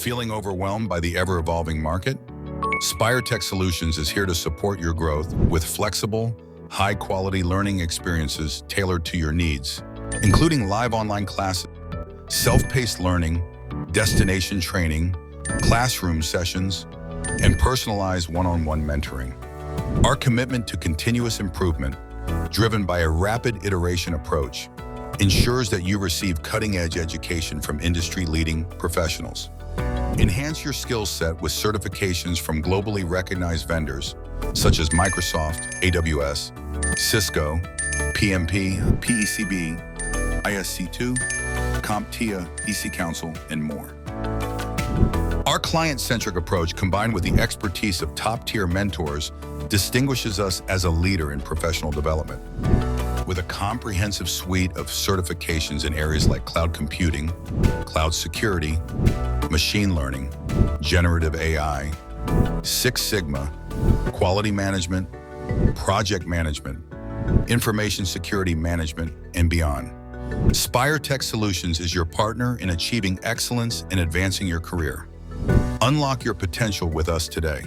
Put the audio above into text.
Feeling overwhelmed by the ever-evolving market? SpireTec Solutions is here to support your growth with flexible, high-quality learning experiences tailored to your needs, including live online classes, self-paced learning, destination training, classroom sessions, and personalized one-on-one mentoring. Our commitment to continuous improvement, driven by a rapid iteration approach, ensures that you receive cutting-edge education from industry-leading professionals. Enhance your skill set with certifications from globally recognized vendors such as Microsoft, AWS, CISCO, PMP, PECB, ISC2, CompTIA, EC Council, and more. Our client-centric approach, combined with the expertise of top-tier mentors, distinguishes us as a leader in professional development. With a comprehensive suite of certifications in areas like cloud computing, cloud security, machine learning, generative AI, Six Sigma, quality management, project management, information security management, and beyond. SpireTec Solutions is your partner in achieving excellence and advancing your career. Unlock your potential with us today.